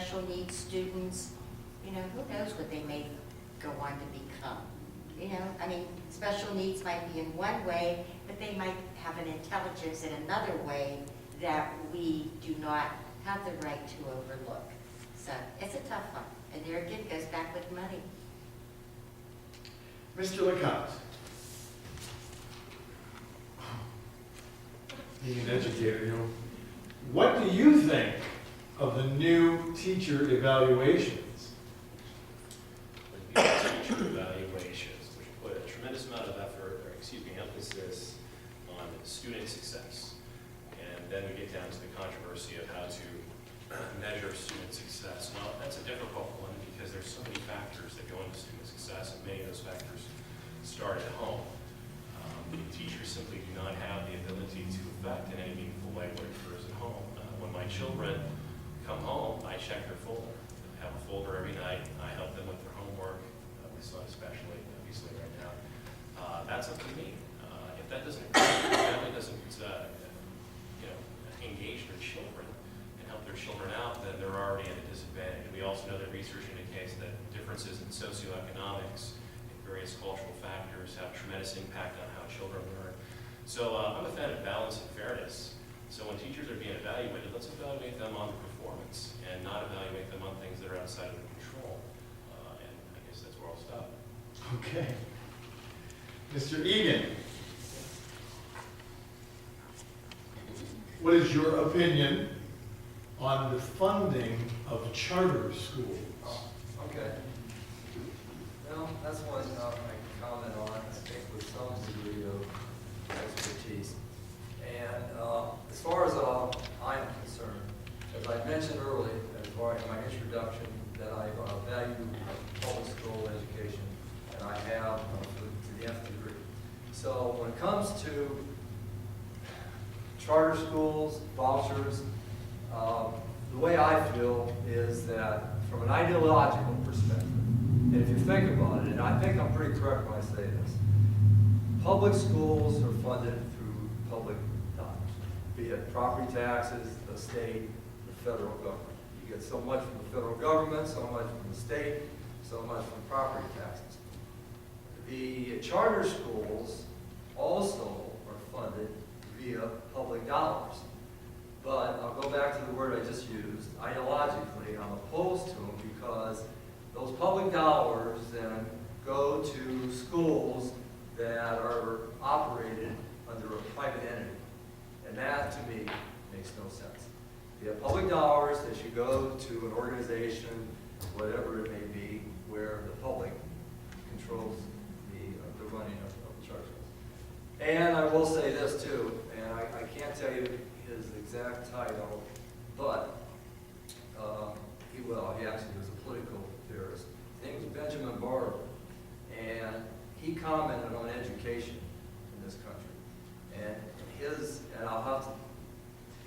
special needs students, you know, who knows what they may go on to become. You know, I mean, special needs might be in one way, but they might have an intelligence in another way that we do not have the right to overlook. So it's a tough one. And there again, goes back with money. Mr. LeCompte. Being an educator, you know, what do you think of the new teacher evaluations? The teacher evaluations, which put a tremendous amount of effort, or emphasis on student success. And then we get down to the controversy of how to measure student success. Well, that's a difficult one because there's so many factors that go into student success, and many of those factors start at home. Teachers simply do not have the ability to affect in any meaningful way what occurs at home. When my children come home, I check their folder. I have a folder every night. I help them with their homework, my son especially, obviously right now. That's up to me. If that doesn't occur, if the family doesn't engage their children and help their children out, then they're already at a disadvantage. We also know that research indicates that differences in socioeconomics and various cultural factors have tremendous impact on how children learn. So I'm a fan of balance and fairness. So when teachers are being evaluated, let's evaluate them on the performance and not evaluate them on things that are outside of their control. And I guess that's where I'll stop. Okay. Mr. Egan. What is your opinion on the funding of charter schools? Okay. Well, that's one I can comment on, I think with some degree of expertise. And as far as I'm concerned, as I mentioned earlier, as far in my introduction, that I value public school education, and I have to the nth degree. So when it comes to charter schools, vouchers, the way I feel is that from an ideological perspective, and if you think about it, and I think I'm pretty correct when I say this, public schools are funded through public dollars, be it property taxes, the state, the federal government. You get so much from the federal government, so much from the state, so much from property taxes. The charter schools also are funded via public dollars. But I'll go back to the word I just used. Ideologically, I'm opposed to them because those public dollars then go to schools that are operated under a private entity. And that, to me, makes no sense. You have public dollars that should go to an organization, whatever it may be, where the public controls the running of the charter schools. And I will say this too, and I can't tell you his exact title, but he actually was a political theorist. His name was Benjamin Barber, and he commented on education in this country. And I'll have to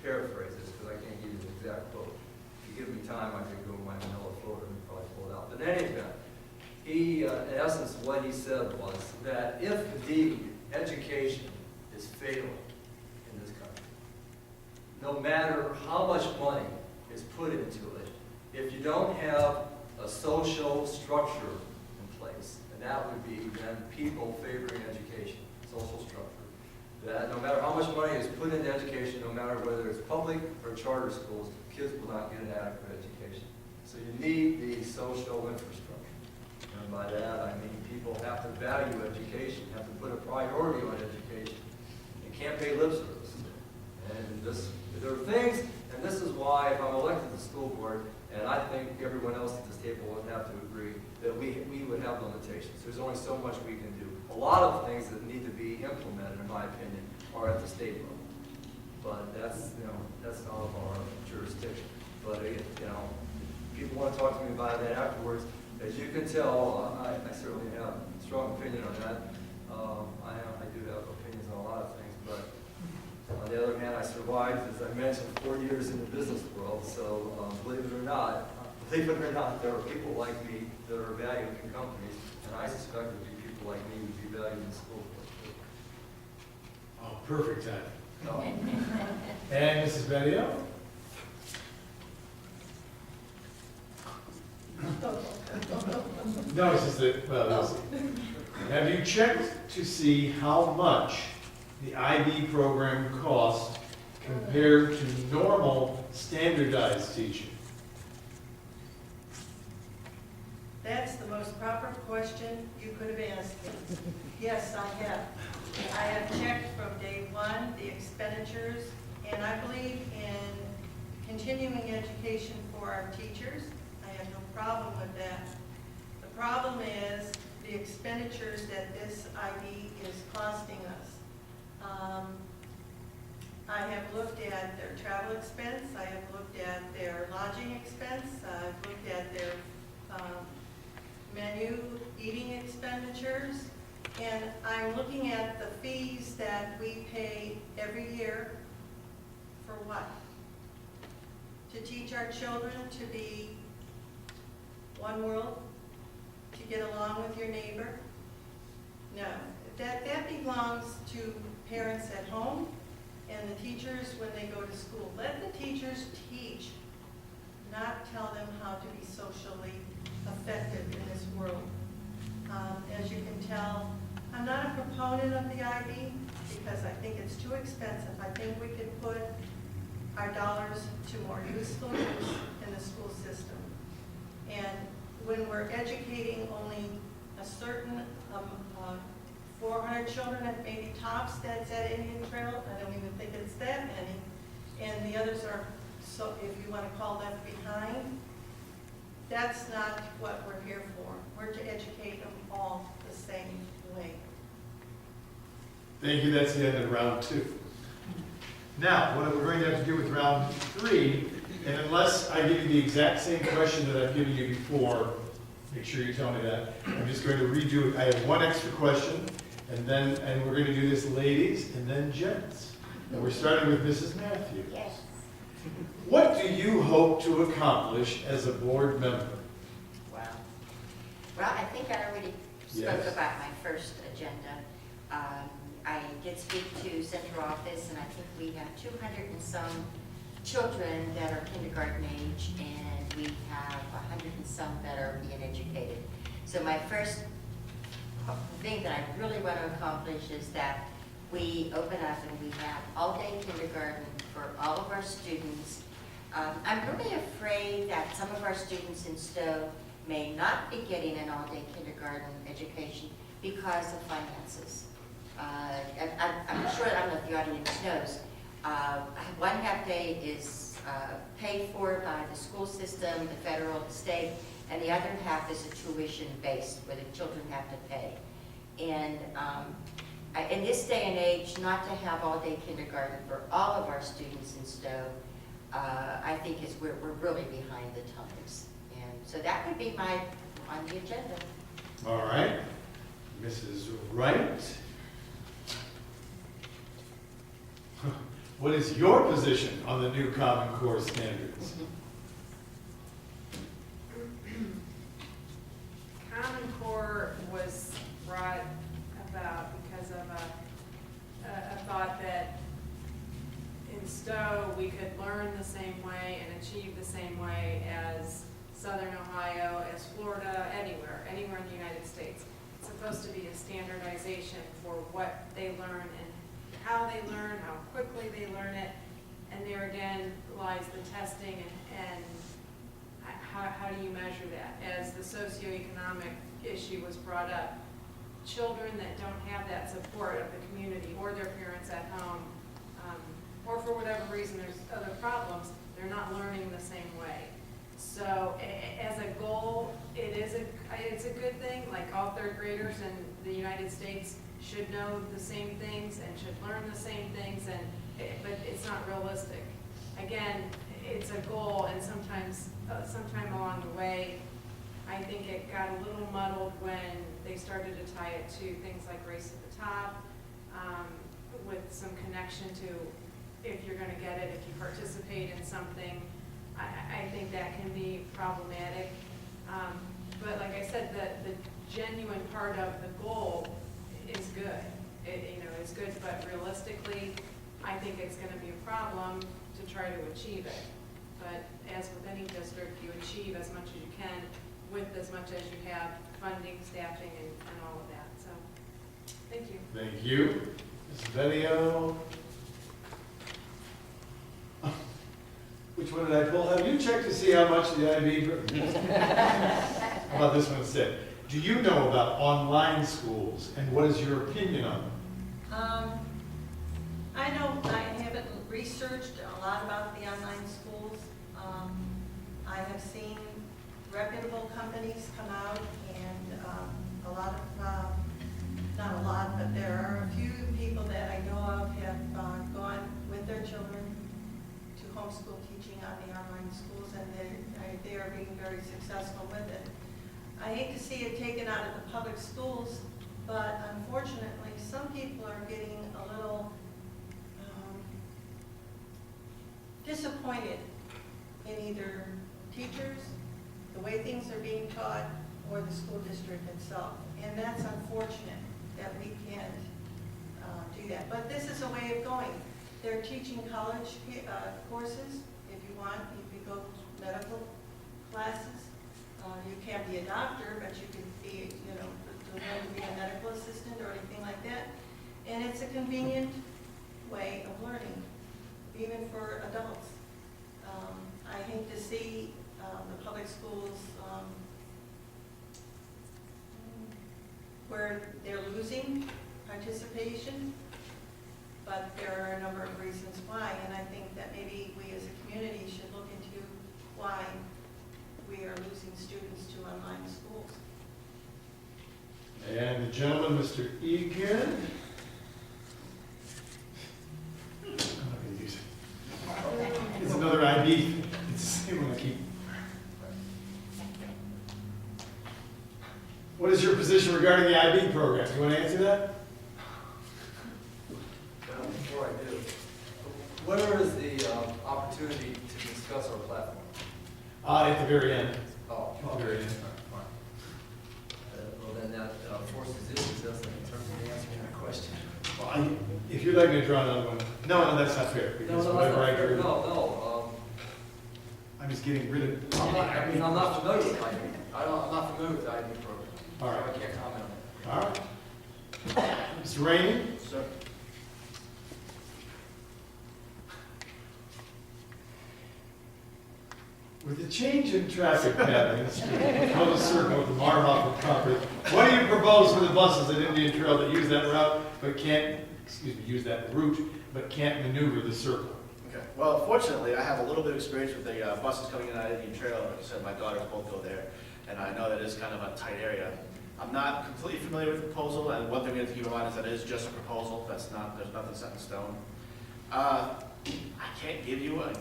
paraphrase this because I can't give you the exact quote. If you give me time, I could go to my manila folder and probably pull it out. But in any event, in essence, what he said was that if indeed education is failing in this country, no matter how much money is put into it, if you don't have a social structure in place, and that would be then people favoring education, social structure, that no matter how much money is put into education, no matter whether it's public or charter schools, kids will not get an adequate education. So you need the social infrastructure. And by that, I mean people have to value education, have to put a priority on education. You can't pay lip service. And there are things, and this is why if I'm elected to the school board, and I think everyone else at this table would have to agree, that we would have limitations. There's only so much we can do. A lot of things that need to be implemented, in my opinion, are at the state level. But that's out of our jurisdiction. But people want to talk to me about that afterwards. As you can tell, I certainly have a strong opinion on that. I do have opinions on a lot of things, but on the other hand, I survived, as I mentioned, 4 years in the business world. So believe it or not, there are people like me that are valued in companies, and I suspect there'd be people like me who'd be valued in school boards too. Oh, perfect time. No. And Mrs. Bedio? No, it's just that, well, have you checked to see how much the IB program costs compared to normal standardized teaching? That's the most proper question you could have asked me. Yes, I have. I have checked from day one the expenditures, and I believe in continuing education for our teachers. I have no problem with that. The problem is the expenditures that this IB is costing us. I have looked at their travel expense, I have looked at their lodging expense, I've looked at their menu eating expenditures, and I'm looking at the fees that we pay every year for what? To teach our children to be one world, to get along with your neighbor? No, that belongs to parents at home and the teachers when they go to school. Let the teachers teach, not tell them how to be socially effective in this world. As you can tell, I'm not a proponent of the IB because I think it's too expensive. I think we could put our dollars to more useful use in the school system. And when we're educating only a certain 400 children at maybe tops that's at Indian Trail, I don't even think it's that many, and the others are, so if you want to call left behind, that's not what we're here for. We're to educate them all the same way. Thank you, that's the end of round 2. Now, what we're going to have to do with round 3, and unless I give you the exact same question that I've given you before, make sure you tell me that. I'm just going to redo it. I have one extra question, and we're going to do this ladies and then gents. And we're starting with Mrs. Matthews. Yes. What do you hope to accomplish as a board member? Wow. Well, I think I already spoke Yes. about my first agenda. I did speak to central office, and I think we have 200 and some children that are kindergarten age, and we have 100 and some that are being educated. So my first thing that I really want to accomplish is that we open up and we have all-day kindergarten for all of our students. I'm really afraid that some of our students in Stow may not be getting an all-day kindergarten education because of finances. I'm sure, I don't know if the audience knows, one half day is paid for by the school system, the federal, the state, and the other half is a tuition based where the children have to pay. And in this day and age, not to have all-day kindergarten for all of our students in Stow, I think we're really behind the times. And so that would be on the agenda. All right. Mrs. Wright. What is your position on the new Common Core standards? Common Core was brought about because of a thought that in Stow we could learn the same way and achieve the same way as Southern Ohio, as Florida, anywhere in the United States. It's supposed to be a standardization for what they learn and how they learn, how quickly they learn it, and there again lies the testing and how do you measure that? As the socioeconomic issue was brought up, children that don't have that support of the community or their parents at home, or for whatever reason there's other problems, they're not learning the same way. So as a goal, it's a good thing, like all third graders in the United States should know the same things and should learn the same things, but it's not realistic. Again, it's a goal, and sometime along the way, I think it got a little muddled when they started to tie it to things like Race at the Top, with some connection to if you're going to get it, if you participate in something. I think that can be problematic. But like I said, the genuine part of the goal is good. It's good, but realistically, I think it's going to be a problem to try to achieve it. But as with any district, you achieve as much as you can with as much as you have funding, staffing, and all of that, so, thank you. Thank you. Ms. Benio. Which one did I pull? Have you checked to see how much the IB? How about this one instead? Do you know about online schools, and what is your opinion on them? I know, I haven't researched a lot about the online schools. I have seen reputable companies come out and a lot of, not a lot, but there are a few people that I know of have gone with their children to homeschool teaching on the online schools, and they are being very successful with it. I hate to see it taken out of the public schools, but unfortunately, some people are getting a little disappointed in either teachers, the way things are being taught, or the school district itself. And that's unfortunate that we can't do that. But this is a way of going. They're teaching college courses. If you want, you could go to medical classes. You can't be a doctor, but you could be, learn to be a medical assistant or anything like that. And it's a convenient way of learning, even for adults. I hate to see the public schools where they're losing participation, but there are a number of reasons why, and I think that maybe we as a community should look into why we are losing students to online schools. And the gentleman, Mr. Egan. I'm not going to use it. It's another ID. It's the same one I keep. What is your position regarding the IB program? Do you want to answer that? Before I do, where is the opportunity to discuss our platform? At the very end. Oh, At the very end. Well, then that forces issues, doesn't it, in terms of answering that question? Well, if you'd like me to draw another one. No, that's not fair. Because No, whenever I that's not fair. drew, No, I'm just getting rid of. I'm not familiar with IB. I'm not familiar with the IB program. All right. So I can't comment on it. All right. Mr. Rainey? Sir. With the change in traffic patterns, how to circle the Marhoff property, what do you propose for the buses at Indian Trail that use that route but can't, use that route, but can't maneuver the circle? Okay, well, fortunately, I have a little bit of experience with the buses coming in out of Indian Trail. Like I said, my daughters both go there, and I know that it's kind of a tight area. I'm not completely familiar with the proposal, and one thing we have to keep in mind is that it is just a proposal. That's not, there's nothing set in stone. I can't give you a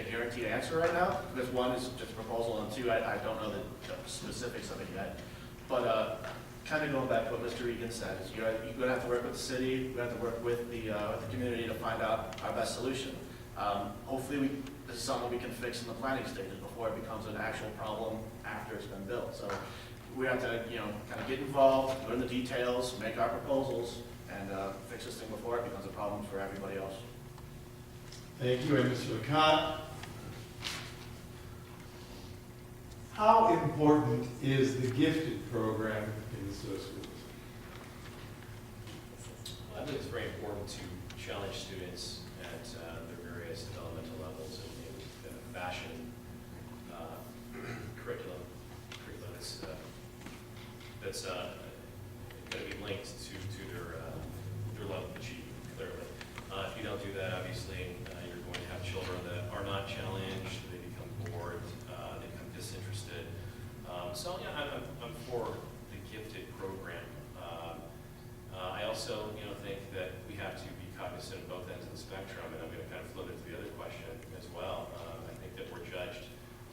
guaranteed answer right now, because one is just a proposal, and two, I don't know the specifics of it yet. But kind of going back to what Mr. Egan said, is you're going to have to work with the city, we have to work with the community to find out our best solution. Hopefully, this is something we can fix in the planning stages before it becomes an actual problem after it's been built. So we have to, kind of get involved, learn the details, make our proposals, and fix this thing before it becomes a problem for everybody else. Thank you, and Mr. LeConte. How important is the gifted program in the Stowe schools? I think it's very important to challenge students at their various developmental levels in a fashion curriculum that's going to be linked to their level of achievement, clearly. If you don't do that, obviously, you're going to have children that are not challenged, they become bored, they become disinterested. So yeah, I'm for the gifted program. I also, think that we have to be cognizant of both ends of the spectrum, and I'm going to kind of float into the other question as well. I think that we're judged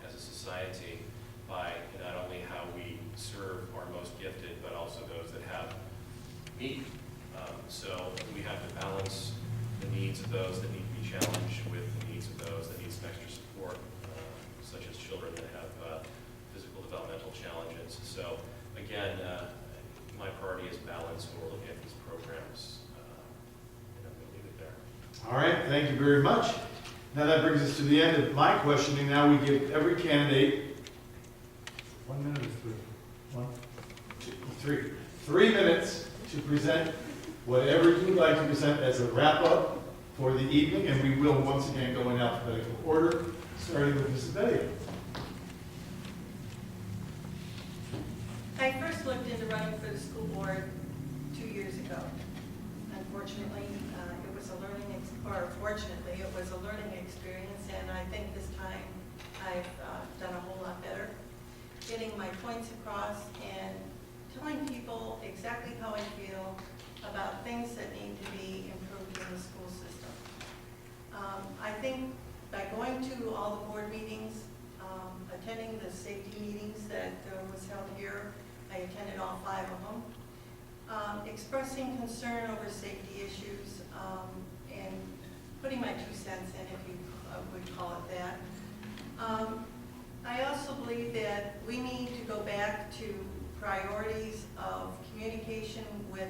as a society by not only how we serve our most gifted, but also those that have need. So we have to balance the needs of those that need to be challenged with the needs of those that need some extra support, such as children that have physical developmental challenges. So again, my priority is balance when we're looking at these programs, and I'm going to leave it there. All right, thank you very much. Now that brings us to the end of my questioning. Now we give every candidate 1 minute or 3. 3 minutes to present whatever you'd like to present as a wrap-up for the evening, and we will once again go in alphabetical order, starting with Mrs. Betty. I first looked into running for the school board 2 years ago. Unfortunately, it was a fortunately, it was a learning experience, and I think this time I've done a whole lot better, getting my points across and telling people exactly how I feel about things that need to be improved in the school system. I think by going to all the board meetings, attending the safety meetings that was held here, I attended all 5 of them, expressing concern over safety issues, and putting my 2 cents in, if you would call it that. I also believe that we need to go back to priorities of communication with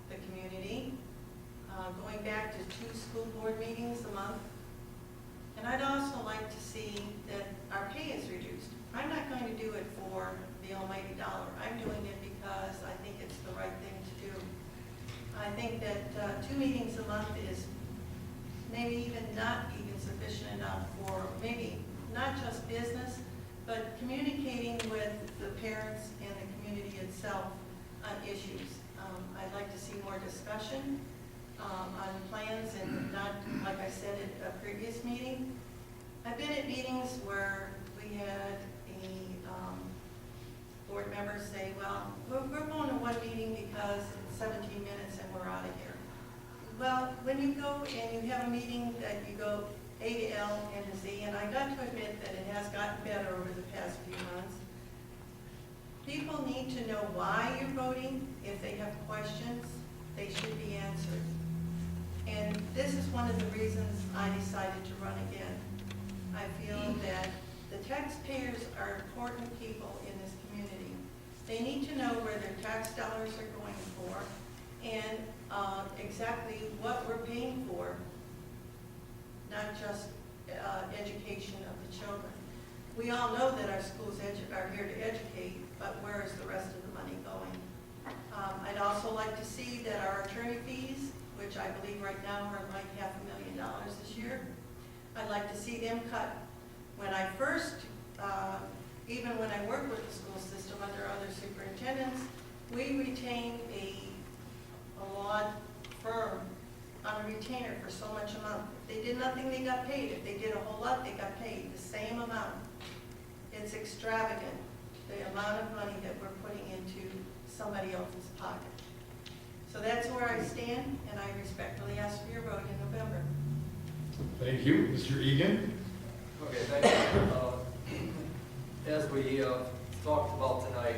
the community, going back to 2 school board meetings a month. And I'd also like to see that our pay is reduced. I'm not going to do it for the almighty dollar. I'm doing it because I think it's the right thing to do. I think that 2 meetings a month is maybe even not even sufficient enough for maybe not just business, but communicating with the parents and the community itself on issues. I'd like to see more discussion on plans, and not, like I said at a previous meeting. I've been at meetings where we had a board member say, well, we're going to one meeting because it's 17 minutes and we're out of here. Well, when you go and you have a meeting that you go A to L and to Z, and I got to admit that it has gotten better over the past few months, people need to know why you're voting. If they have questions, they should be answered. And this is one of the reasons I decided to run again. I feel that the taxpayers are important people in this community. They need to know where their tax dollars are going for, and exactly what we're paying for, not just education of the children. We all know that our schools are here to educate, but where is the rest of the money going? I'd also like to see that our attorney fees, which I believe right now are like $500,000 this year, I'd like to see them cut. When I first, even when I worked with the school system under other superintendents, we retained a law firm on a retainer for so much a month. If they did nothing, they got paid. If they did a whole lot, they got paid the same amount. It's extravagant, the amount of money that we're putting into somebody else's pocket. So that's where I stand, and I respectfully ask for your vote in November. Thank you. Mr. Egan? Okay, thank you. As we talked about tonight,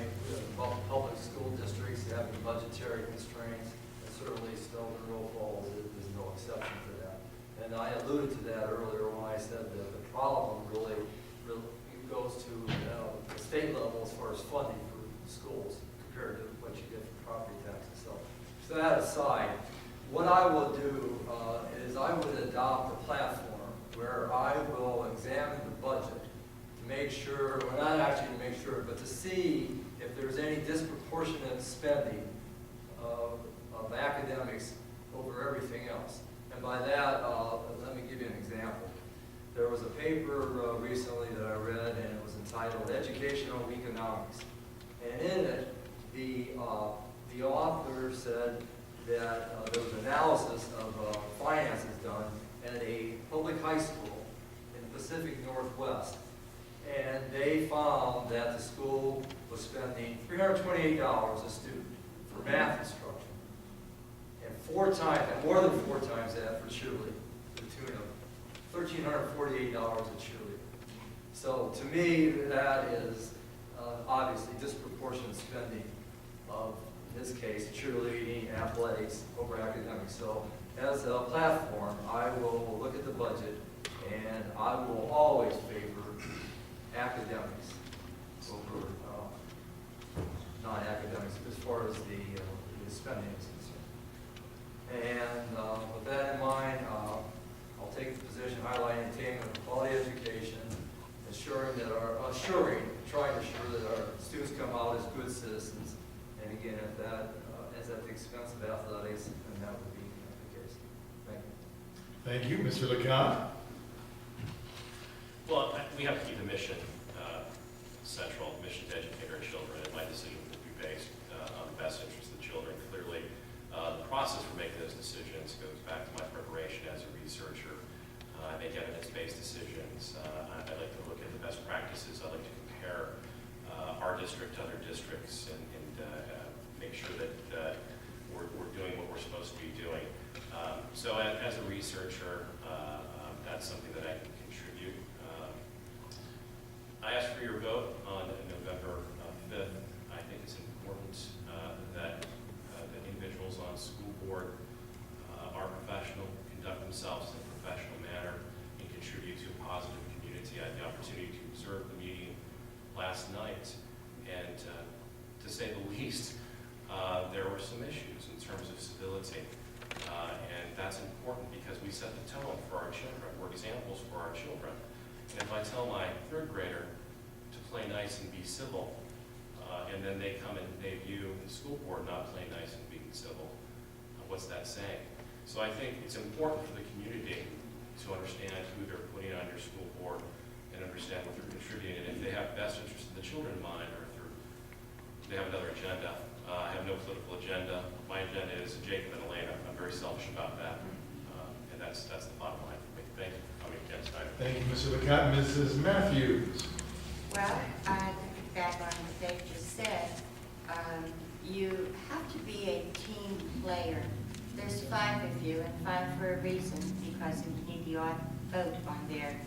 about the public school districts having budgetary constraints, and certainly Stow Munroe Falls is no exception to that. And I alluded to that earlier when I said that the problem really goes to the state level as far as funding for schools compared to what you get from property taxes. So that aside, what I will do is I would adopt a platform where I will examine the budget to make sure, well, not actually to make sure, but to see if there's any disproportionate spending of academics over everything else. And by that, let me give you an example. There was a paper recently that I read, and it was entitled Educational Economics. And in it, the author said that there was analysis of finances done at a public high school in the Pacific Northwest. And they found that the school was spending $328 a student for math instruction, and more than four times that for cheerleading, to the tune of $1,348 a cheerleader. So to me, that is obviously disproportionate spending of, in this case, cheerleading, athletics over academics. So as a platform, I will look at the budget, and I will always favor academics over non-academics as far as the spending is concerned. And with that in mind, I'll take the position highlighting attainment of quality education, ensuring ensuring, trying to ensure that our students come out as good citizens. And again, if that is at the expense of athletics, then that would be the case. Thank you. Thank you, Mr. LeCon. Well, we have to keep the mission central, mission to educate our children, and my decision will be based on the best interest of the children. Clearly, the process for making those decisions goes back to my preparation as a researcher. I make evidence-based decisions. I like to look at the best practices. I like to compare our district to other districts and make sure that we're doing what we're supposed to be doing. So as a researcher, that's something that I can contribute. I ask for your vote on November 5th. I think it's important that individuals on school board are professional, conduct themselves in a professional manner, and contribute to a positive community. I had the opportunity to observe the meeting last night, and to say the least, there were some issues in terms of civility. And that's important because we set the tone for our children. We're examples for our children. And if I tell my third grader to play nice and be civil, and then they come and they view the school board not playing nice and being civil, what's that saying? So I think it's important for the community to understand who they're putting on your school board and understand what they're contributing. And if they have best interest of the children in mind, or if they have another agenda. I have no political agenda. My agenda is Jacob and Elena. I'm very selfish about that. And that's the bottom line for me. Thank you for coming again tonight. Thank you, Mr. LeCon. Mrs. Matthews. Well, to pick back on what Dave just said, you have to be a team player. There's 5 of you, and 5 for a reason, because you need the odd vote on there.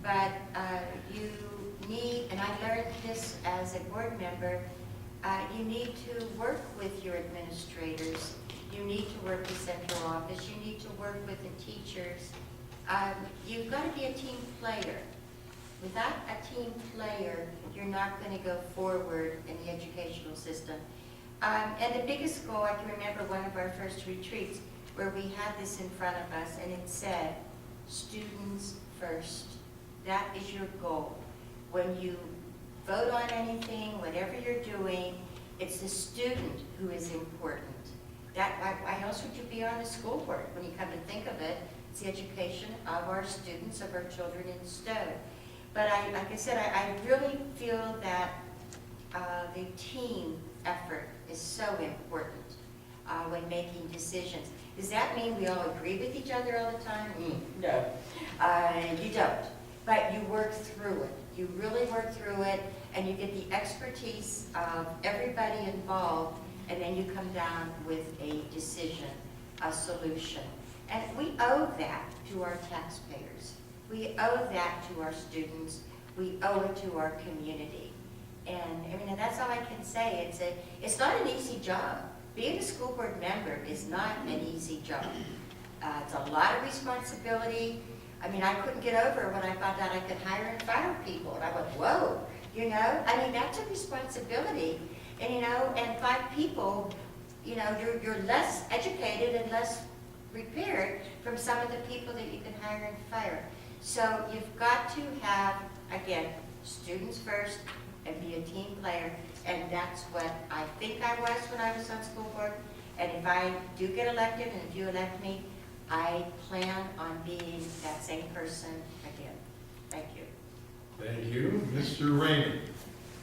But you need, and I learned this as a board member, you need to work with your administrators. You need to work with central office. You need to work with the teachers. You've got to be a team player. Without a team player, you're not going to go forward in the educational system. And the biggest goal, I can remember one of our first retreats where we had this in front of us, and it said, students first. That is your goal. When you vote on anything, whatever you're doing, it's the student who is important. Why else would you be on the school board? When you come to think of it, it's the education of our students, of our children in Stow. But like I said, I really feel that the team effort is so important when making decisions. Does that mean we all agree with each other all the time? No, you don't. But you work through it. You really work through it, and you get the expertise of everybody involved, and then you come down with a decision, a solution. And we owe that to our taxpayers. We owe that to our students. We owe it to our community. And I mean, that's all I can say. It's not an easy job. Being a school board member is not an easy job. It's a lot of responsibility. I mean, I couldn't get over when I found out I could hire and fire people. And I went, whoa, you know? I mean, that's a responsibility. And, you know, and 5 people, you know, you're less educated and less prepared from some of the people that you can hire and fire. So you've got to have, again, students first and be a team player. And that's what I think I was when I was on school board. And if I do get elected, and if you elect me, I plan on being that same person again. Thank you. Thank you. Mr. Rainey.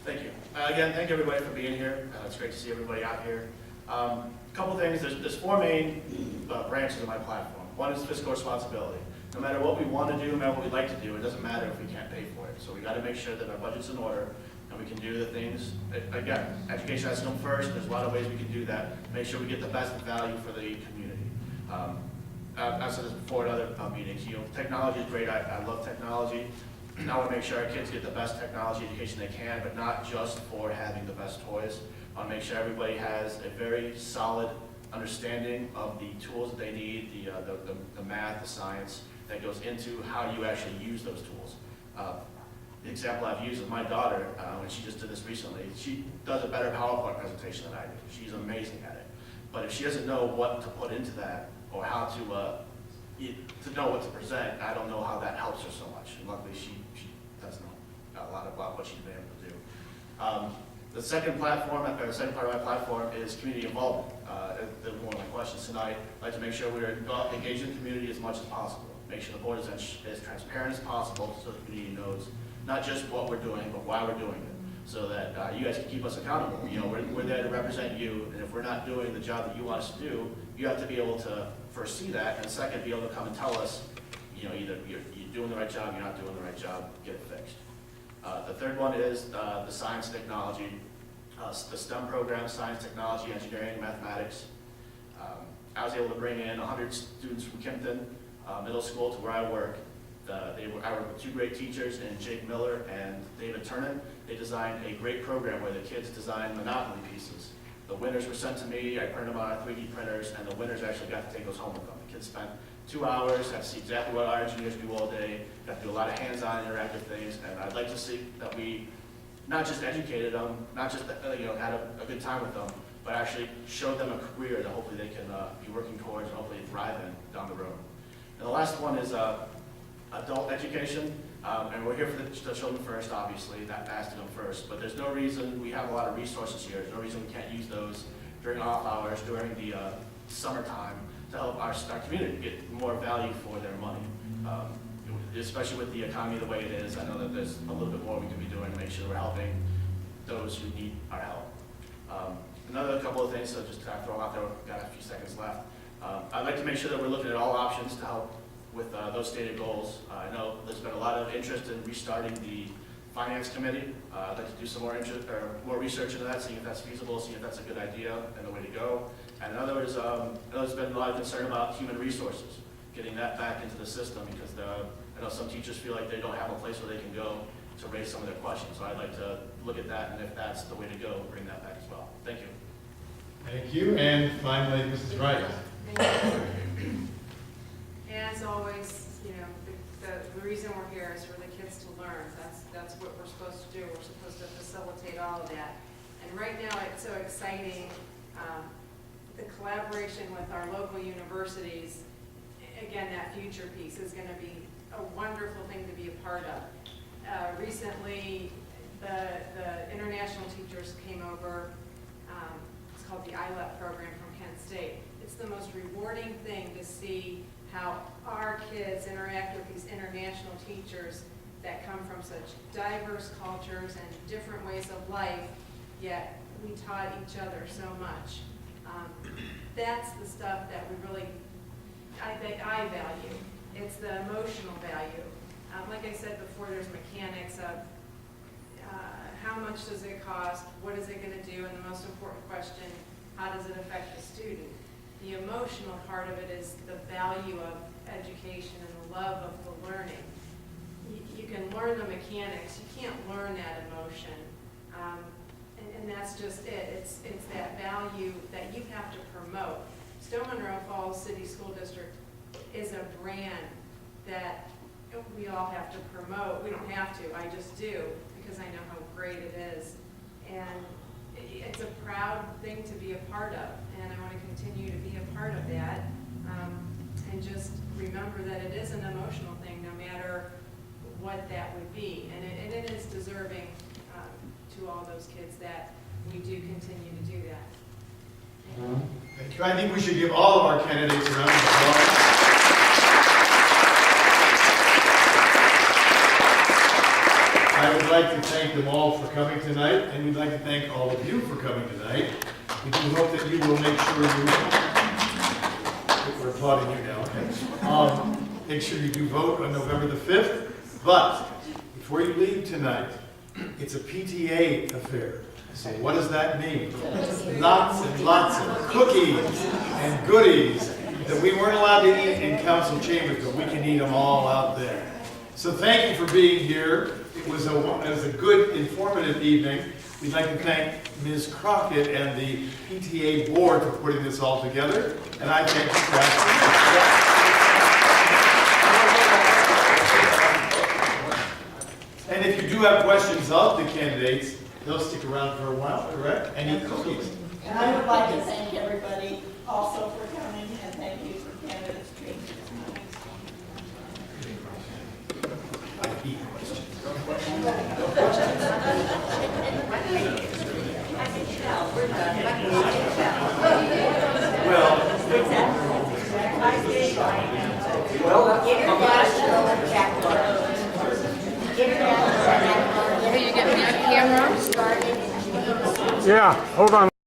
Thank you. Again, thank everybody for being here. It's great to see everybody out here. A couple things. There's 4 main branches of my platform. One is fiscal responsibility. No matter what we want to do, no matter what we'd like to do, it doesn't matter if we can't pay for it. So we got to make sure that our budget's in order and we can do the things. Again, education has to come first. There's a lot of ways we can do that. Make sure we get the best value for the community. I've said this before in other meetings. You know, technology is great. I love technology. I want to make sure our kids get the best technology education they can, but not just for having the best toys. I want to make sure everybody has a very solid understanding of the tools that they need, the math, the science that goes into how you actually use those tools. The example I've used is my daughter, when she just did this recently. She does a better PowerPoint presentation than I do. She's amazing at it. But if she doesn't know what to put into that or how to know what to present, I don't know how that helps her so much. And luckily, she does know. a lot about what she's been able to do. The second platform, or the second part of my platform is community involvement. That was one of my questions tonight. I'd like to make sure we're engaged in the community as much as possible. Make sure the board is as transparent as possible so the community knows not just what we're doing, but why we're doing it. So that you guys can keep us accountable. You know, we're there to represent you, and if we're not doing the job that you want us to do, you have to be able to first see that, and second, be able to come and tell us, you know, either you're doing the right job, you're not doing the right job, get it fixed. The third one is the science technology, the STEM program, science, technology, engineering, mathematics. I was able to bring in 100 students from Kimpton Middle School to where I work. I work with two great teachers, in Jake Miller and David Turner. They designed a great program where the kids designed Monopoly pieces. The winners were sent to me, I printed them on our 3D printers, and the winners actually got to take those home with them. The kids spent 2 hours, got to see exactly what our engineers do all day, got to do a lot of hands-on interactive things, and I'd like to see that we not just educated them, not just had a good time with them, but actually showed them a career that hopefully they can be working towards and hopefully thrive in down the road. And the last one is adult education, and we're here for the children first, obviously, that asking them first, but there's no reason, we have a lot of resources here, there's no reason we can't use those during off hours, during the summertime, to help our community get more value for their money. Especially with the economy the way it is, I know that there's a little bit more we can be doing to make sure we're helping those who need our help. Another couple of things, so just to throw them out there, we've got a few seconds left. I'd like to make sure that we're looking at all options to help with those stated goals. I know there's been a lot of interest in restarting the finance committee. I'd like to do some more research into that, seeing if that's feasible, seeing if that's a good idea and the way to go. And in other words, I know there's been a lot of concern about human resources, getting that back into the system, because I know some teachers feel like they don't have a place where they can go to raise some of their questions. So I'd like to look at that, and if that's the way to go, bring that back as well. Thank you. Thank you, and finally, Mrs. Wright. As always, you know, the reason we're here is for the kids to learn. That's what we're supposed to do. We're supposed to facilitate all of that. And right now, it's so exciting, the collaboration with our local universities. Again, that future piece is going to be a wonderful thing to be a part of. Recently, the international teachers came over. It's called the ILEP program from Kent State. It's the most rewarding thing to see how our kids interact with these international teachers that come from such diverse cultures and different ways of life, yet we taught each other so much. That's the stuff that we really, I value. It's the emotional value. Like I said before, there's mechanics of how much does it cost, what is it going to do, and the most important question, how does it affect the student? The emotional part of it is the value of education and the love of the learning. You can learn the mechanics, you can't learn that emotion. And that's just it. It's that value that you have to promote. Stow Munroe Falls City School District is a brand that we all have to promote. We don't have to, I just do, because I know how great it is. And it's a proud thing to be a part of, and I want to continue to be a part of that. And just remember that it is an emotional thing, no matter what that would be. And it is deserving to all those kids that we do continue to do that. Thank you. I think we should give all of our candidates a round of applause. I would like to thank them all for coming tonight, and we'd like to thank all of you for coming tonight. We do hope that you will make sure we're applauding you now. Make sure you do vote on November the 5th. But before you leave tonight, it's a PTA affair. So what does that mean? Lots and lots of cookies and goodies that we weren't allowed to eat in council chambers, but we can eat them all out there. So thank you for being here. It was a good, informative evening. We'd like to thank Ms. Crockett and the PTA board for putting this all together. And I thank you, staff. And if you do have questions of the candidates, they'll stick around for a while, correct? And eat cookies. And I would like to thank everybody also for coming, and thank you for candidates being here tonight. I eat questions. Well, that's. International Jackpot. International Jackpot. Are you getting me on camera? Started in Geneva, Yeah, hold on.